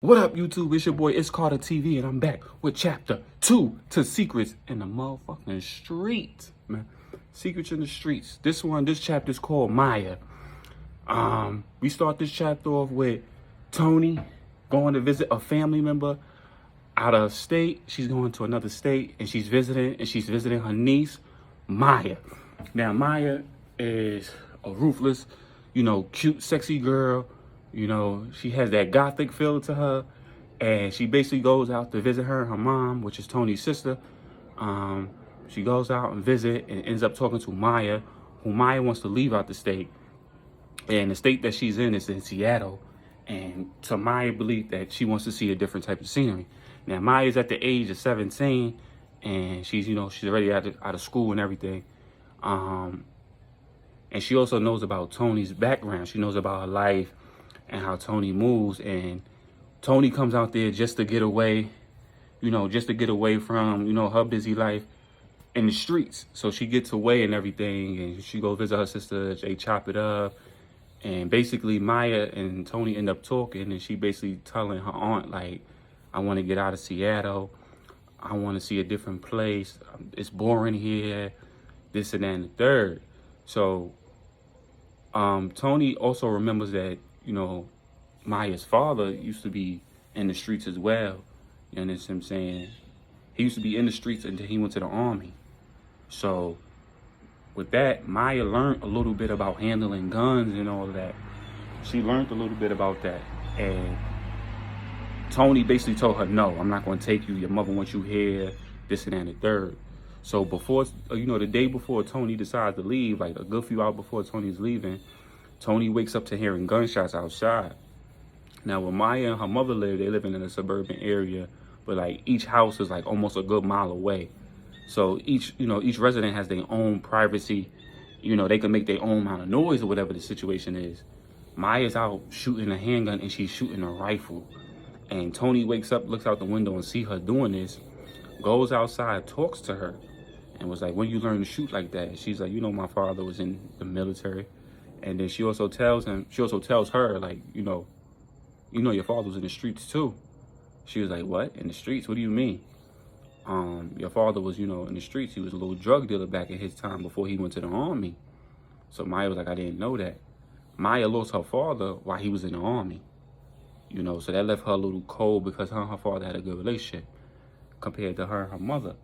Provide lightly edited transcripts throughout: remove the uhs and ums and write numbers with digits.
What up, YouTube? It's your boy, It's Carter TV, and I'm back with chapter 2 to Secrets in the motherfucking streets, man. Secrets in the streets. This chapter is called Maya. We start this chapter off with Tony going to visit a family member out of state. She's going to another state, and she's visiting her niece, Maya. Now, Maya is a ruthless, cute, sexy girl. She has that gothic feel to her, and she basically goes out to visit her mom, which is Tony's sister. She goes out and visit and ends up talking to Maya, who Maya wants to leave out the state. And the state that she's in is in Seattle. And to Maya's belief that she wants to see a different type of scenery. Now, Maya's at the age of 17, and she's already out of school and everything. And she also knows about Tony's background. She knows about her life and how Tony moves, and Tony comes out there just to get away, from, her busy life in the streets. So she gets away and everything, and she goes visit her sister. They chop it up, and basically Maya and Tony end up talking, and she basically telling her aunt, like, I want to get out of Seattle. I want to see a different place. It's boring here, this and that and the third. So Tony also remembers that, Maya's father used to be in the streets as well. You understand what I'm saying? He used to be in the streets until he went to the army. So with that, Maya learned a little bit about handling guns and all of that. She learned a little bit about that. And Tony basically told her, no, I'm not going to take you. Your mother wants you here, this and that and the third. So before, the day before Tony decides to leave, like a good few hours before Tony's leaving, Tony wakes up to hearing gunshots outside. Now, where Maya and her mother live, they live in a suburban area, but like each house is like almost a good mile away. So each resident has their own privacy. They can make their own amount of noise or whatever the situation is. Maya's out shooting a handgun and she's shooting a rifle. And Tony wakes up, looks out the window and see her doing this, goes outside, talks to her, and was like, when you learn to shoot like that? She's like, my father was in the military. And then she also tells her, like, your father was in the streets too. She was like, what? In the streets? What do you mean? Your father was, in the streets. He was a little drug dealer back in his time before he went to the army. So Maya was like, I didn't know that. Maya lost her father while he was in the army. So that left her a little cold because her and her father had a good relationship compared to her and her mother.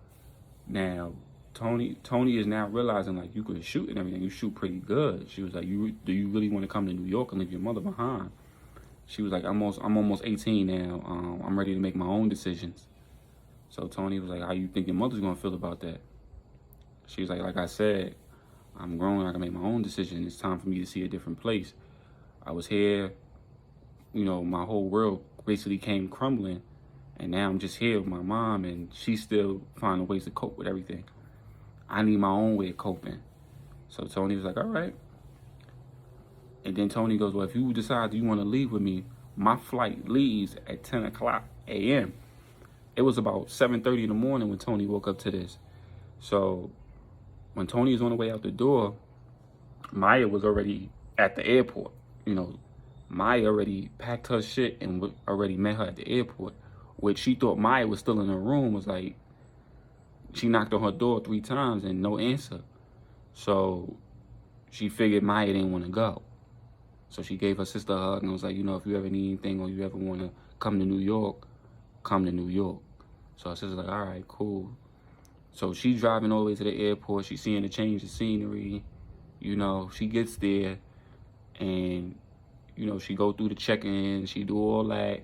Now, Tony is now realizing, like, you could shoot and everything. You shoot pretty good. She was like, do you really want to come to New York and leave your mother behind? She was like, I'm almost 18 now. I'm ready to make my own decisions. So Tony was like, how you think your mother's going to feel about that? She was like I said, I'm grown. I can make my own decision. It's time for me to see a different place. I was here. My whole world basically came crumbling. And now I'm just here with my mom, and she's still finding ways to cope with everything. I need my own way of coping. So Tony was like, all right. And then Tony goes, well, if you decide you want to leave with me, my flight leaves at 10 o'clock a.m. It was about 7:30 in the morning when Tony woke up to this. So when Tony was on the way out the door, Maya was already at the airport. Maya already packed her shit and already met her at the airport, which she thought Maya was still in her room. Was like, she knocked on her door 3 times and no answer. So she figured Maya didn't want to go. So she gave her sister a hug and was like, if you ever need anything or you ever want to come to New York, come to New York. So her sister's like, all right, cool. So she's driving all the way to the airport. She's seeing the change of scenery. She gets there and, she go through the check-in. She do all that.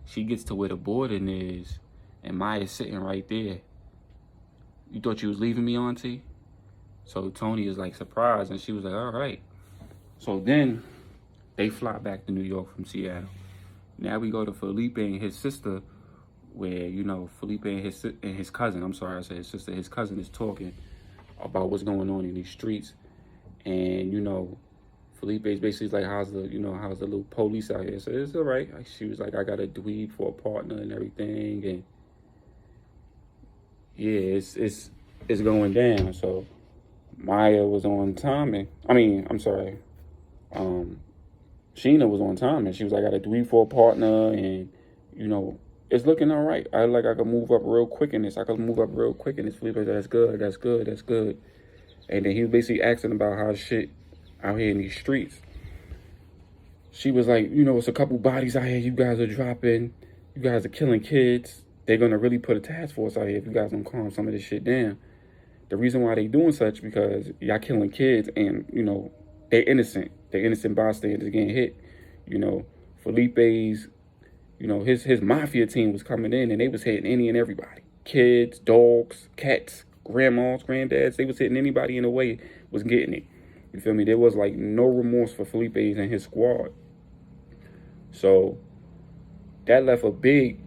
She gets to where the boarding is and Maya's sitting right there. You thought you was leaving me, auntie? So Tony is like surprised and she was like, all right. So then they fly back to New York from Seattle. Now we go to Felipe and his sister, where, Felipe and his cousin, I'm sorry, I said his sister, his cousin is talking about what's going on in these streets. And, Felipe is basically like, how's the little police out here? So it's all right. She was like, I got a dweeb for a partner and everything. And yeah, it's going down. So Maya was on timing. Sheena was on time, and she was like, I got a dweeb for a partner, and you know, it's looking all right. I could move up real quick in this. I could move up real quick in this. Felipe said, that's good, that's good, that's good. And then he was basically asking about how shit out here in these streets. She was like, you know, it's a couple bodies out here you guys are dropping. You guys are killing kids. They're going to really put a task force out here if you guys don't calm some of this shit down. The reason why they doing such because y'all killing kids and, you know, they're innocent. They're innocent bystanders getting hit. You know, Felipe's, you know, his mafia team was coming in and they was hitting any and everybody. Kids, dogs, cats, grandmas, granddads. They was hitting anybody in the way was getting it. You feel me? There was like no remorse for Felipe's and his squad. So that left a big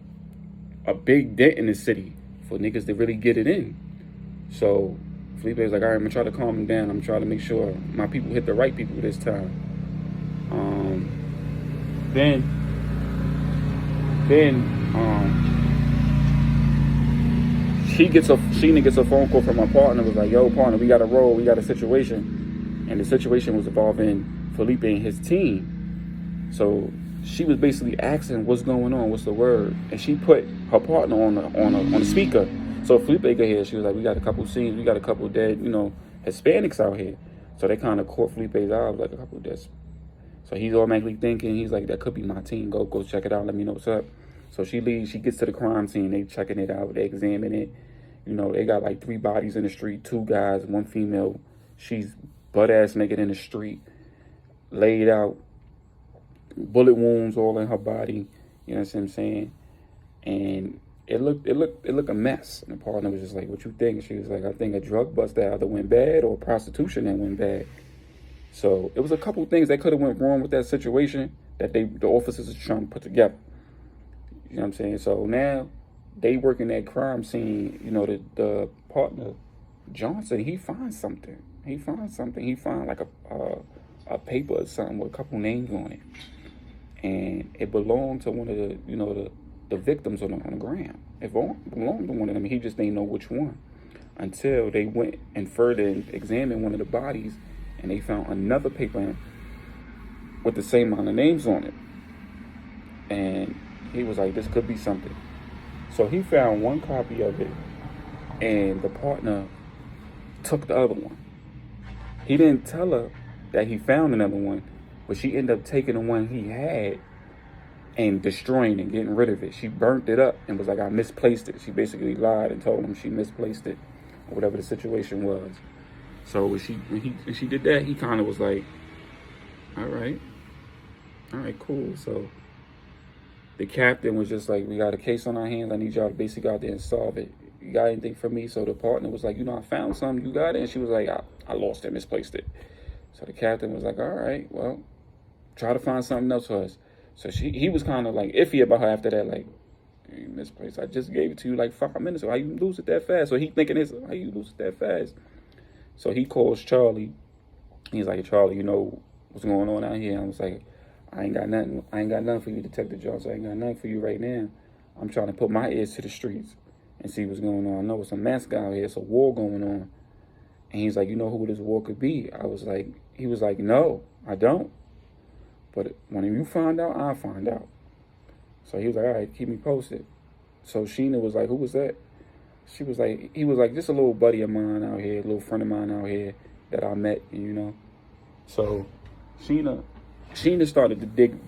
dent in the city for niggas to really get it in. So Felipe was like, all right, I'm gonna try to calm him down. I'm trying to make sure my people hit the right people this time. Then Sheena gets a phone call from my partner. Was like, yo, partner, we got a roll. We got a situation, and the situation was involving Felipe and his team. So she was basically asking what's going on, what's the word, and she put her partner on the speaker. So Felipe got here. She was like, we got a couple scenes, we got a couple dead, you know, Hispanics out here. So they kind of caught Felipe's eyes, like a couple of dead. So he's automatically thinking, he's like, that could be my team. Go check it out. Let me know what's up. So she leaves. She gets to the crime scene. They checking it out. They examine it. You know, they got like 3 bodies in the street, 2 guys, 1 female. She's butt-ass naked in the street, laid out, bullet wounds all in her body. You know what I'm saying? And it looked a mess. And the partner was just like, what you think? She was like, I think a drug bust that either went bad or prostitution that went bad. So it was a couple things that could have went wrong with that situation that the officers are trying to put together. You know what I'm saying? So now they working that crime scene. You know, the partner Johnson, he finds something. He finds like a paper or something with a couple names on it, and it belonged to one of the, you know, the victims on the ground. It belonged to one of them. He just didn't know which one until they went and further examined one of the bodies, and they found another paper with the same amount of names on it. And he was like, this could be something. So he found one copy of it, and the partner took the other one. He didn't tell her that he found another one, but she ended up taking the one he had and destroying it, getting rid of it. She burnt it up and was like, I misplaced it. She basically lied and told him she misplaced it, or whatever the situation was. So when she did that, he kind of was like, all right, cool. So the captain was just like, we got a case on our hands. I need y'all to basically go out there and solve it. You got anything for me? So the partner was like, you know, I found something. You got it? And she was like, I lost it, misplaced it. So the captain was like, all right, well, try to find something else for us. So he was kind of like iffy about her after that, like, you misplaced. I just gave it to you like 5 minutes ago. How you lose it that fast? So he thinking this, how you lose it that fast? So he calls Charlie. He's like, Charlie, you know what's going on out here? I was like, I ain't got nothing for you, Detective Johnson. I ain't got nothing for you right now. I'm trying to put my ears to the streets and see what's going on. I know it's a mask out here. It's a war going on. And he's like, you know who this war could be? He was like, no, I don't. But when you find out, I'll find out. So he was like, all right, keep me posted. So Sheena was like, who was that? He was like, just a little buddy of mine out here, a little friend of mine out here that I met, you know. So Sheena started to dig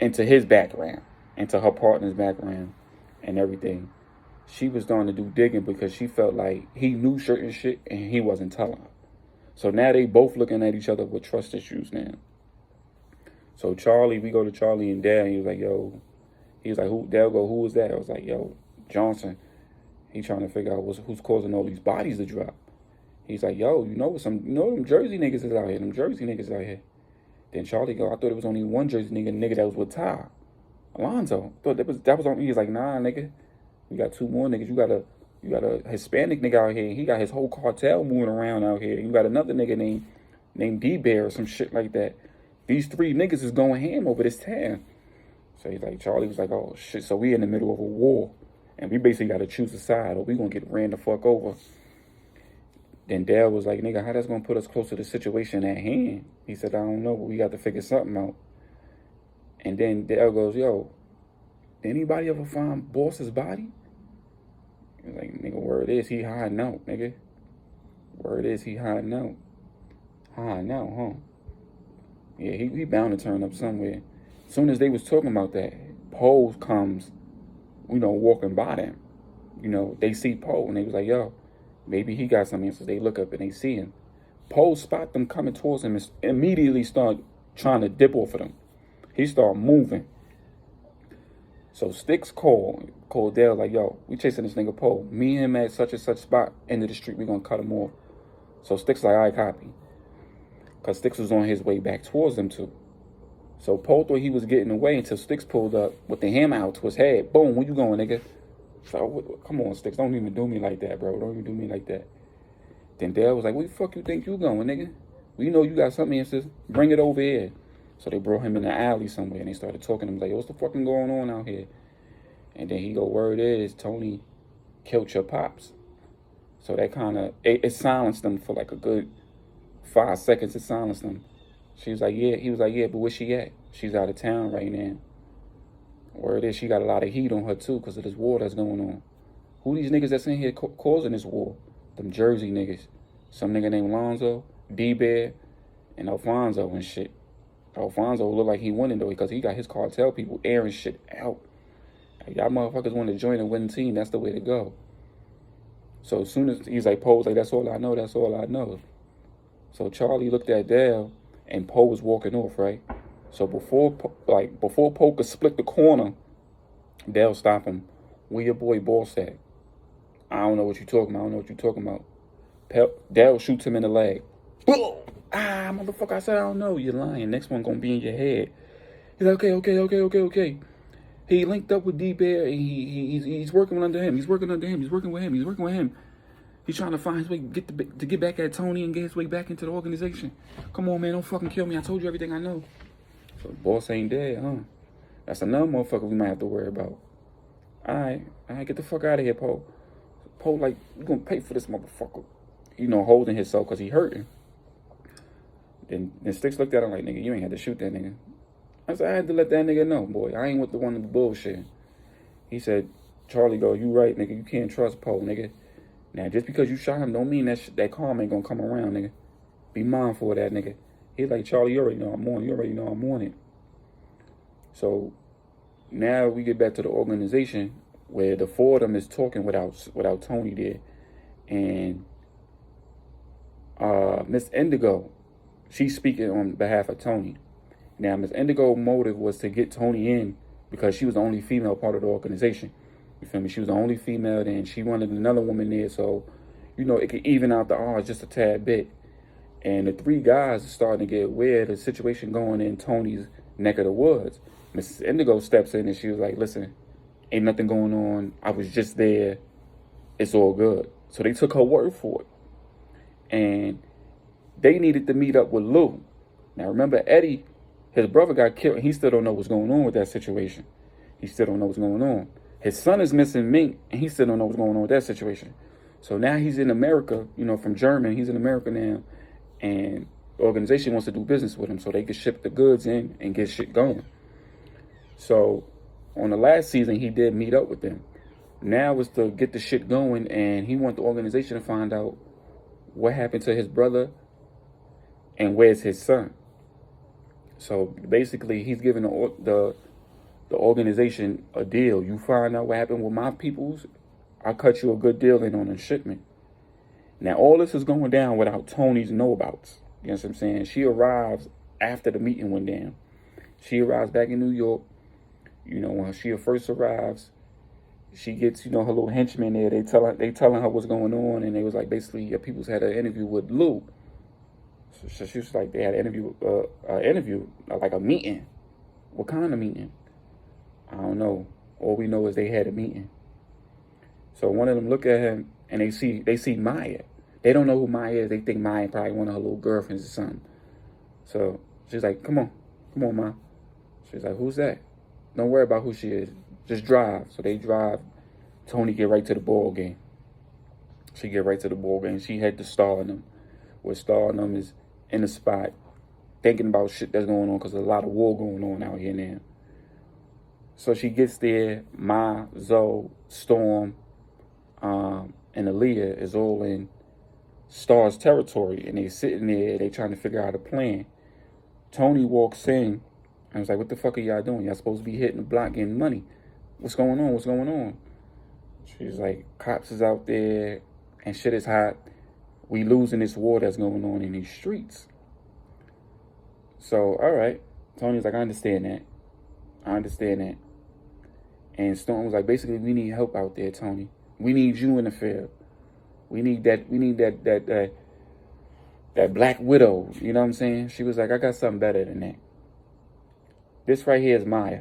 into his background, into her partner's background and everything. She was starting to do digging because she felt like he knew certain shit and he wasn't telling her. So now they both looking at each other with trust issues now. So Charlie, we go to Charlie and Dad, and he was like, yo, who? Dad go, who was that? I was like, yo, Johnson. He trying to figure out who's causing all these bodies to drop. He's like, yo, you know them Jersey niggas is out here. Them Jersey niggas out here. Then Charlie go, I thought it was only one Jersey nigga that was with Ty, Alonzo. Thought that was on me. He's like, nah, nigga. We got 2 more niggas. You got a Hispanic nigga out here. He got his whole cartel moving around out here. You got another nigga named D-Bear or some shit like that. These 3 niggas is going ham over this town. So he's like, Charlie was like, oh shit, so we in the middle of a war. And we basically got to choose a side or we going to get ran the fuck over. Then Dad was like, nigga, how that's going to put us closer to the situation at hand? He said, I don't know, but we got to figure something out. And then Dad goes, yo, Did anybody ever find Boss's body? He was like, nigga, word is he hiding out, nigga. Word is he hiding out. Hiding out, huh? Yeah, he bound to turn up somewhere. As soon as they was talking about that, Poe comes, walking by them. They see Poe and they was like, yo, maybe he got some answers. They look up and they see him. Poe spot them coming towards him and immediately start trying to dip off of them. He start moving. So Sticks called Dale like, yo, we chasing this nigga Poe. Me and him at such and such spot, end of the street, we gonna cut him off. So Sticks like, all right, copy. Because Sticks was on his way back towards them too. So Poe thought he was getting away until Sticks pulled up with the hammer out to his head. Boom, where you going, nigga? So, come on, Sticks, don't even do me like that, bro. Don't even do me like that. Then Dale was like, where the fuck you think you going, nigga? We know you got something answers. Bring it over here. So they brought him in the alley somewhere and they started talking to him like, yo, what's the fucking going on out here? And then he go, word is Tony killed your pops. So that kind of, it silenced them for like a good 5 seconds. It silenced them. She was like, yeah. He was like, yeah, but where she at? She's out of town right now. Word is she got a lot of heat on her too because of this war that's going on. Who these niggas that's in here causing this war? Them Jersey niggas. Some nigga named Lonzo, D-Bear, and Alfonso and shit. Alfonso look like he winning though because he got his cartel people airing shit out. Like, y'all motherfuckers want to join a winning team, that's the way to go. So as soon as he's like, Poe's like, that's all I know, that's all I know. So Charlie looked at Dale and Poe was walking off, right? So before Poe could split the corner, Dale stopped him. Where your boy Boss at? I don't know what you talking about. I don't know what you talking about. Dale shoots him in the leg. Boom! Ah, motherfucker, I said I don't know. You're lying. Next one gonna be in your head. He's like, okay. He linked up with D-Bear and he's working under him. He's working under him. He's working with him. He's trying to find his way to get back at Tony and get his way back into the organization. Come on, man, don't fucking kill me. I told you everything I know. So the boss ain't dead, huh? That's another motherfucker we might have to worry about. All right, get the fuck out of here, Poe. Poe, like, you gonna pay for this motherfucker. Holding himself because he hurting. Then Sticks looked at him like, nigga, you ain't had to shoot that nigga. I said, I had to let that nigga know, boy. I ain't with the one to be bullshit. He said, Charlie go, you right, nigga. You can't trust Poe, nigga. Now, just because you shot him don't mean that karma ain't gonna come around, nigga. Be mindful of that, nigga. He's like, Charlie, you already know I'm on it. You already know I'm on it. So now we get back to the organization where the four of them is talking without Tony there. And Miss Indigo, she's speaking on behalf of Tony. Now, Miss Indigo's motive was to get Tony in because she was the only female part of the organization. You feel me? She was the only female there, and she wanted another woman there, so, it could even out the odds just a tad bit. And the three guys are starting to get weird, the situation going in Tony's neck of the woods. Mrs. Indigo steps in, and she was like, listen, ain't nothing going on. I was just there. It's all good. So they took her word for it. And they needed to meet up with Lou. Now, remember, Eddie, his brother got killed, and he still don't know what's going on with that situation. He still don't know what's going on. His son is missing Mink, and he still don't know what's going on with that situation. So now he's in America, from Germany. He's in America now, and the organization wants to do business with him so they can ship the goods in and get shit going. So on the last season, he did meet up with them. Now it's to get the shit going, and he wants the organization to find out what happened to his brother and where's his son. So basically, he's giving the organization a deal. You find out what happened with my peoples, I'll cut you a good deal in on a shipment. Now, all this is going down without Tony's know-abouts. You know what I'm saying? She arrives after the meeting went down. She arrives back in New York. When she first arrives, she gets, her little henchmen there. They telling her what's going on, and they was like, basically, your peoples had an interview with Lou. So she was like, they had an interview, like a meeting. What kind of meeting? I don't know. All we know is they had a meeting. So one of them look at him and they see Maya. They don't know who Maya is. They think Maya probably one of her little girlfriends or something. So she's like, come on, Ma. She's like, who's that? Don't worry about who she is. Just drive. So they drive. Tony get right to the ball game. She get right to the ball game. She head to stalling them. Where stalling them is in the spot, thinking about shit that's going on because there's a lot of war going on out here now. So she gets there, Zoe, Storm, and Aaliyah is all in Star's territory, and they sitting there, they trying to figure out a plan. Tony walks in, and was like, what the fuck are y'all doing? Y'all supposed to be hitting the block getting money. What's going on? What's going on? She's like, cops is out there, and shit is hot. We losing this war that's going on in these streets. So, all right. Tony's like, I understand that. And Storm was like, basically, we need help out there, Tony. We need you in the field. We need that Black Widow. You know what I'm saying? She was like, I got something better than that. This right here is Maya.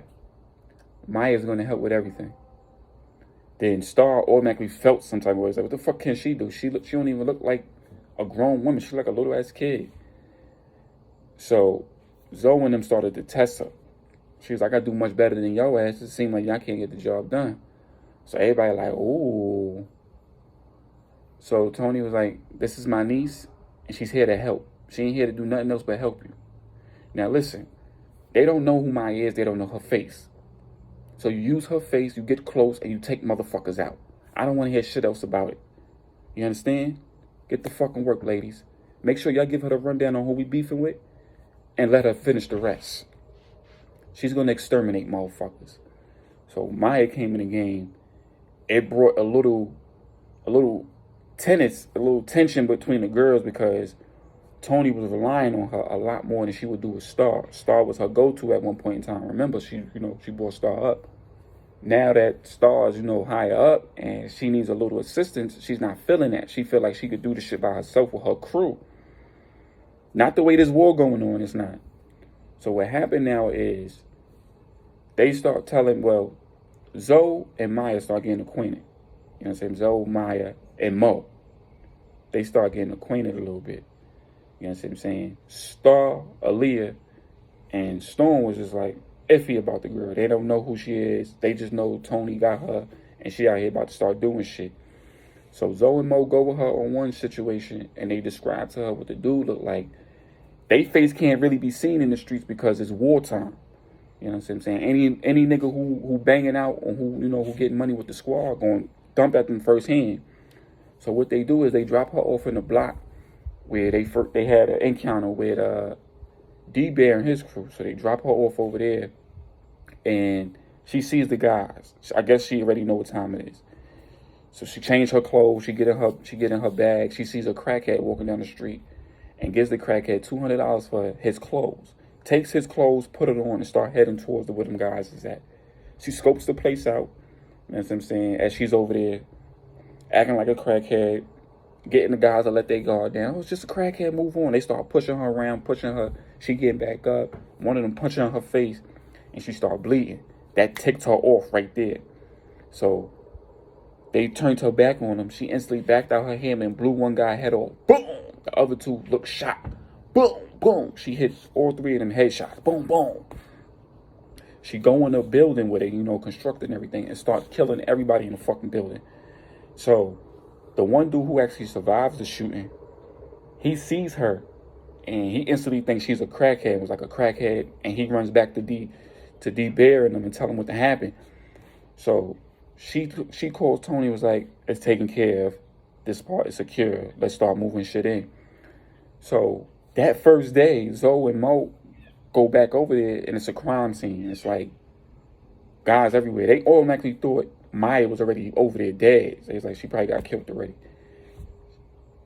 Maya's going to help with everything. Then Star automatically felt some type of way. Like, what the fuck can she do? She don't even look like a grown woman. She look like a little ass kid. So Zoe and them started to test her. She was like, I do much better than your ass. It seemed like y'all can't get the job done. So everybody like, ooh. So Tony was like, this is my niece, and she's here to help. She ain't here to do nothing else but help you. Now listen, they don't know who Maya is. They don't know her face. So you use her face, you get close, and you take motherfuckers out. I don't want to hear shit else about it. You understand? Get the fucking work, ladies. Make sure y'all give her the rundown on who we beefing with, and let her finish the rest. She's going to exterminate motherfuckers. So Maya came in the game. It brought a little tension between the girls because Tony was relying on her a lot more than she would do with Star. Star was her go-to at one point in time. Remember, she brought Star up. Now that Star's, higher up and she needs a little assistance, she's not feeling that. She feel like she could do the shit by herself with her crew. Not the way this war going on, it's not. So what happened now is they start telling, Zoe and Maya start getting acquainted. You know what I'm saying? Zoe, Maya, and Mo. They start getting acquainted a little bit. You know what I'm saying? Star, Aaliyah, and Storm was just like iffy about the girl. They don't know who she is. They just know Tony got her, and she out here about to start doing shit. So Zoe and Mo go with her on one situation, and they describe to her what the dude look like. They face can't really be seen in the streets because it's wartime. You know what I'm saying? Any nigga who banging out or who getting money with the squad going dump at them firsthand. So what they do is they drop her off in the block where they had an encounter with D-Bear and his crew. So they drop her off over there, and she sees the guys. I guess she already know what time it is. So she changed her clothes. She get in her bag. She sees a crackhead walking down the street, and gives the crackhead $200 for his clothes. Takes his clothes, put it on, and start heading towards where them guys is at. She scopes the place out. You know what I'm saying? As she's over there, acting like a crackhead, getting the guys to let their guard down. Oh, it's just a crackhead, move on. They start pushing her around, pushing her. She getting back up. One of them punching her face, and she start bleeding. That ticked her off right there. So they turned her back on him. She instantly backed out her hammer and blew one guy head off. Boom! The other two look shot. Boom! Boom! She hits all three of them headshots. Boom! Boom! She go in a building where they, constructed and everything and start killing everybody in the fucking building. So the one dude who actually survives the shooting, he sees her and he instantly thinks she's a crackhead. It was like a crackhead, and he runs back to D-Bear and them and tell him what happened. So she calls Tony, was like, it's taken care of. This part is secure. Let's start moving shit in. So that first day, Zoe and Mo go back over there, and it's a crime scene. It's like guys everywhere. They automatically thought Maya was already over there dead. So it's like she probably got killed already.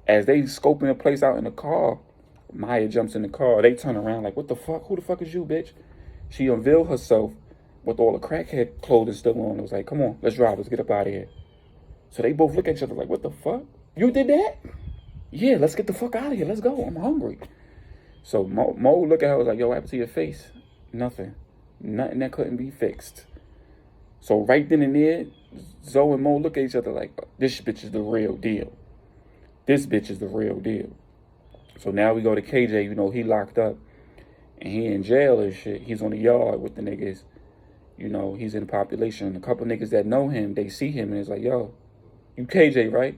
As they scoping the place out in the car, Maya jumps in the car. They turn around like, what the fuck? Who the fuck is you, bitch? She unveiled herself with all the crackhead clothing still on. It was like, come on, let's drive. Let's get up out of here. So they both look at each other like, what the fuck? You did that? Yeah, let's get the fuck out of here. Let's go. I'm hungry. So Mo look at her, was like, yo, what happened to your face? Nothing that couldn't be fixed. So right then and there, Zoe and Mo look at each other like, this bitch is the real deal. This bitch is the real deal. So now we go to KJ, he locked up and he in jail and shit. He's on the yard with the niggas. He's in the population. A couple niggas that know him, they see him and it's like, yo, you KJ, right?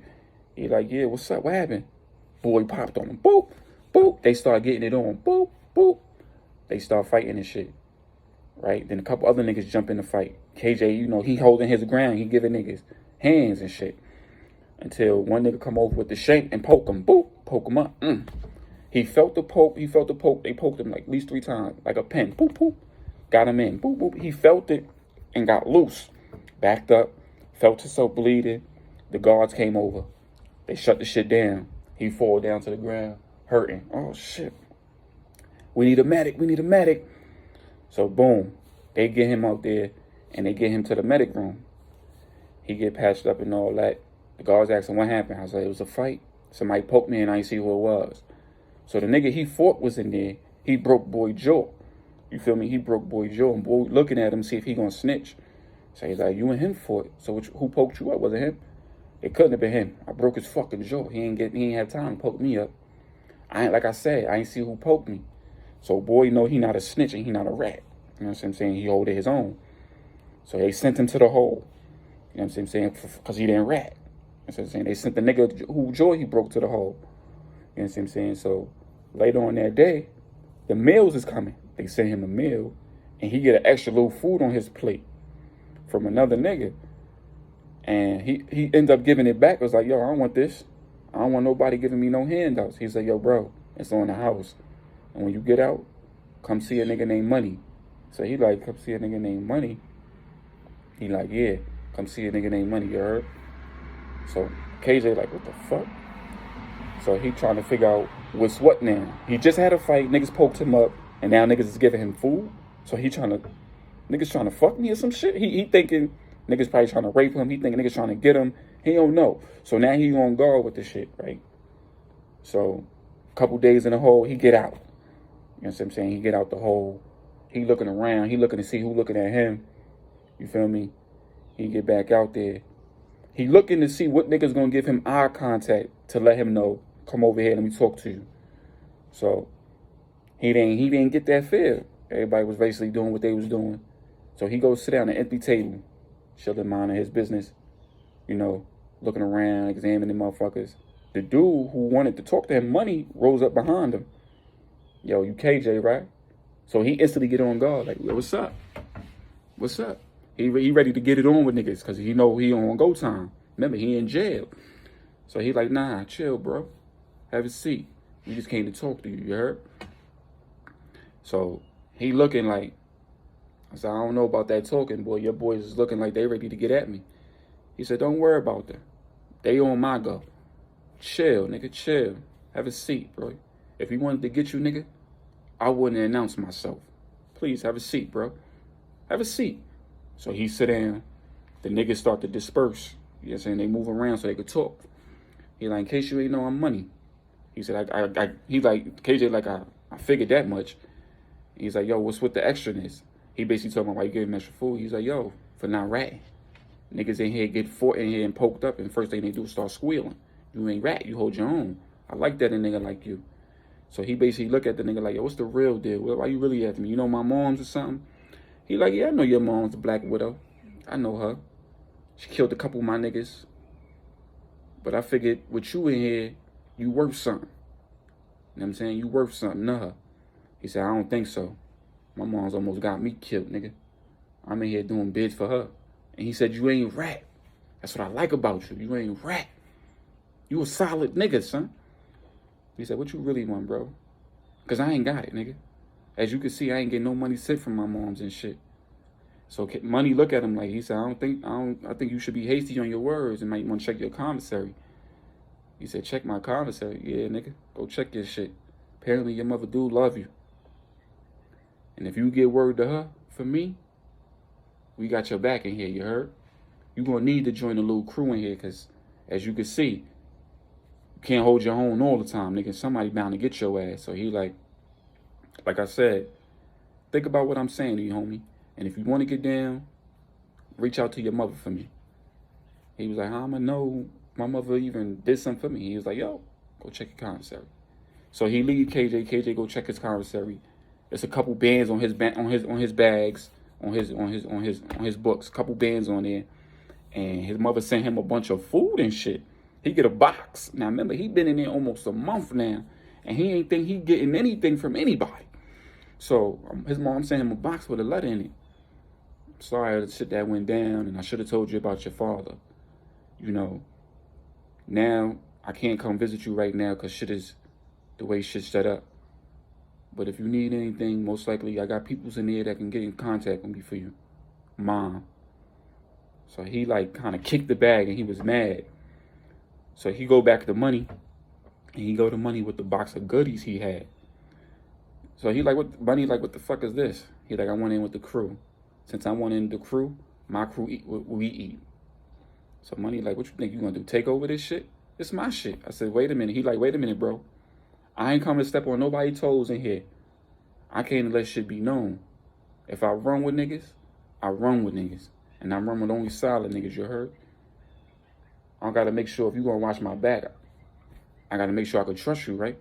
He like, yeah, what's up? What happened? Boy popped on him. Boop, boop. They start getting it on. Boop, boop. They start fighting and shit. right? Then a couple other niggas jump in the fight. KJ, you know, he holding his ground. He giving niggas hands and shit. Until one nigga come over with the shank and poke him. Boop. Poke him up. He felt the poke. They poked him like at least 3 times. Like a pin. Boop, boop. Got him in. Boop, boop. He felt it and got loose. Backed up. Felt himself bleeding. The guards came over. They shut the shit down. He fall down to the ground. Hurting. Oh, shit. We need a medic. So, boom. They get him out there and they get him to the medic room. He get patched up and all that. The guards asked him what happened. I was like, it was a fight. Somebody poked me and I didn't see who it was. So the nigga he fought was in there. He broke boy jaw. You feel me? He broke boy jaw. And boy looking at him, see if he gonna snitch. So he's like, you and him fought. So who poked you up? Was it him? It couldn't have been him. I broke his fucking jaw. He ain't have time to poke me up. Like I said, I ain't see who poked me. So boy know he not a snitch and he not a rat. You know what I'm saying? He holded his own. So they sent him to the hole. You know what I'm saying? Because he didn't rat. You know what I'm saying? They sent the nigga who jaw he broke to the hole. You know what I'm saying? So later on that day, the meals is coming. They send him a meal, and he get an extra little food on his plate from another nigga. And he end up giving it back. It was like, yo, I don't want this. I don't want nobody giving me no handouts. He said, yo, bro, it's on the house. And when you get out, come see a nigga named Money. So he like, come see a nigga named Money. He like, yeah, come see a nigga named Money, you heard? So KJ like, what the fuck? So he trying to figure out what's what now. He just had a fight, niggas poked him up, and now niggas is giving him food. So niggas trying to fuck me or some shit. He thinking niggas probably trying to rape him. He thinking niggas trying to get him. He don't know. So now he on guard with the shit, right? So a couple days in the hole, he get out. You know what I'm saying? He get out the hole. He looking around. He looking to see who looking at him. You feel me? He get back out there. He looking to see what niggas gonna give him eye contact to let him know, come over here, let me talk to you. So he didn't get that feel. Everybody was basically doing what they was doing. So he goes sit down at an empty table, chilling, minding his business, you know, looking around, examining motherfuckers. The dude who wanted to talk to him, Money, rose up behind him. Yo, you KJ, right? So he instantly get on guard, like, yo, what's up? What's up? He ready to get it on with niggas because he know he on go time. Remember, he in jail. So he like, nah, chill, bro. Have a seat. We just came to talk to you, you heard? So he looking like, I said, I don't know about that talking, boy. Your boys is looking like they ready to get at me. He said, don't worry about them. They on my go. Chill, nigga, chill. Have a seat, bro. If he wanted to get you, nigga, I wouldn't announce myself. Please, have a seat, bro. Have a seat. So he sit down. The niggas start to disperse. You know what I'm saying? They move around so they could talk. He like, in case you ain't know, I'm Money. He said, he like, KJ like, I figured that much. He's like, yo, what's with the extraness? He basically told me why you gave him extra food. He's like, yo, for not ratting. Niggas in here get fought in here and poked up, and first thing they do is start squealing. You ain't rat, you hold your own. I like that in a nigga like you. So he basically look at the nigga like, yo, what's the real deal? Why you really after me? You know my mom's or something? He like, yeah, I know your mom's the Black Widow. I know her. She killed a couple of my niggas. But I figured with you in here, you worth something. You know what I'm saying? You worth something to her. He said, I don't think so. My mom's almost got me killed, nigga. I'm in here doing bids for her. And he said, you ain't rat. That's what I like about you. You ain't rat. You a solid nigga, son. He said, what you really want, bro? Because I ain't got it, nigga. As you can see, I ain't getting no money sent from my moms and shit. So Money look at him like, he said, I think you should be hasty on your words and might want to check your commissary. He said, check my commissary. Yeah, nigga, go check your shit. Apparently your mother do love you. And if you get word to her, for me, we got your back in here, you heard? You gonna need to join a little crew in here, because as you can see, you can't hold your own all the time, nigga. Somebody bound to get your ass. So he like I said, think about what I'm saying to you, homie. And if you want to get down, reach out to your mother for me. He was like, how am I know my mother even did something for me? He was like, yo, go check your commissary. So he leave KJ. KJ go check his commissary. There's a couple bands on his bags, on his books. Couple bands on there, and his mother sent him a bunch of food and shit. He get a box. Now remember, he been in there almost a month now, and he ain't think he getting anything from anybody. So his mom sent him a box with a letter in it. Sorry the shit that went down, and I should have told you about your father. You know, now I can't come visit you right now because shit is the way shit's set up. But if you need anything, most likely I got peoples in there that can get in contact with me for you. Mom. So he like kind of kicked the bag and he was mad. So he go back to money, and he go to money with the box of goodies he had. So he like, what, Bunny like, what the fuck is this? He like, I went in with the crew. Since I went in the crew, my crew eat what we eat. So Money like, what you think you gonna do? Take over this shit? It's my shit. I said, wait a minute. He like, wait a minute, bro. I ain't coming to step on nobody's toes in here. I can't let shit be known. If I run with niggas, I run with niggas. And I run with only solid niggas, you heard? I gotta make sure if you gonna watch my back, I gotta make sure I can trust you, right?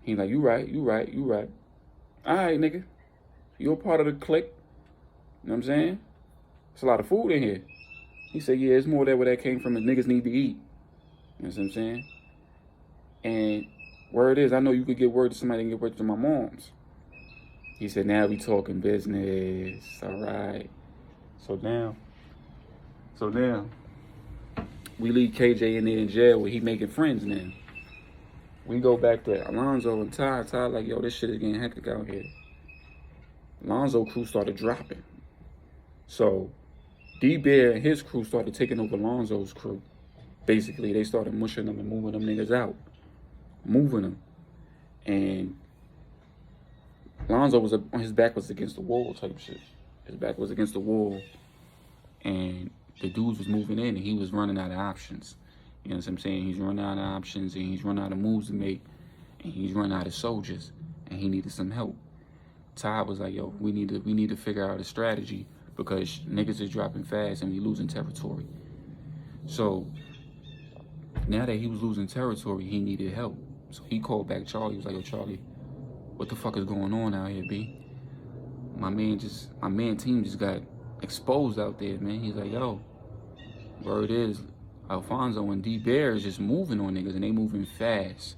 He like, you right. All right, nigga. You're a part of the clique. You know what I'm saying? There's a lot of food in here. He said, yeah, it's more there where that came from and niggas need to eat. You know what I'm saying? And word is, I know you could get word to somebody and get word to my mom's. He said, now we talking business. All right. So now, we leave KJ in there in jail where he making friends now. We go back to Alonzo and Ty. Ty like, yo, this shit is getting hectic out here. Alonzo crew started dropping. So D-Bear and his crew started taking over Alonzo's crew. Basically, they started mushing them and moving them niggas out. Moving them. And Alonzo was on his back was against the wall type shit. His back was against the wall. And the dudes was moving in and he was running out of options. You know what I'm saying? He's running out of options and he's running out of moves to make. And he's running out of soldiers. And he needed some help. Ty was like, yo, we need to figure out a strategy because niggas is dropping fast and we losing territory. So now that he was losing territory, he needed help. So he called back Charlie. He was like, yo, Charlie, what the fuck is going on out here, B? My man team just got exposed out there, man. He's like, yo, word is, Alfonso and D-Bear is just moving on niggas and they moving fast.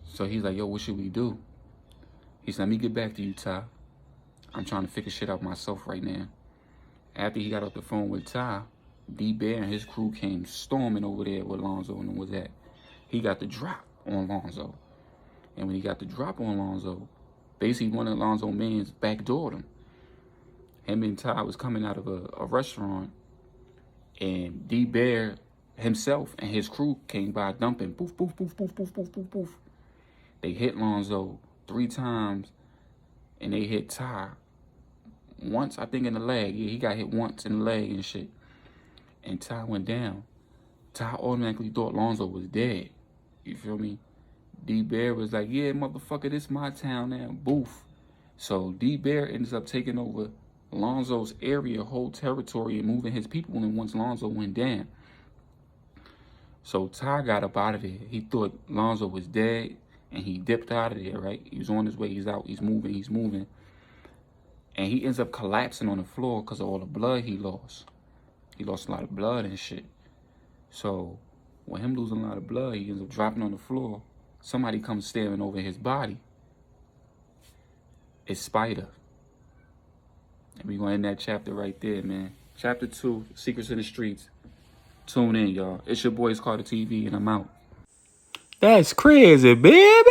So he's like, yo, what should we do? He said, let me get back to you, Ty. I'm trying to figure shit out myself right now. After he got off the phone with Ty, D-Bear and his crew came storming over there where Lonzo and was at. He got the drop on Lonzo. And when he got the drop on Lonzo, basically one of Lonzo's mans backdoored him. Him and Ty was coming out of a restaurant, and D-Bear himself and his crew came by dumping. Poof, poof, poof, poof, poof, poof, poof, poof. They hit Lonzo 3 times, and they hit Ty once, I think, in the leg. Yeah, he got hit once in the leg and shit. And Ty went down. Ty automatically thought Lonzo was dead. You feel me? D-Bear was like, yeah, motherfucker, this my town now. Boof. So D-Bear ends up taking over Lonzo's area, whole territory, and moving his people in once Lonzo went down. So Ty got up out of there. He thought Lonzo was dead, and he dipped out of there, right? He was on his way. He's out. He's moving. And he ends up collapsing on the floor because of all the blood he lost. He lost a lot of blood and shit. So with him losing a lot of blood, he ends up dropping on the floor. Somebody comes staring over his body. It's Spider. And we're going to end that chapter right there, man. Chapter 2, Secrets in the Streets. Tune in, y'all. It's your boys Carter TV, and I'm out. That's crazy, baby.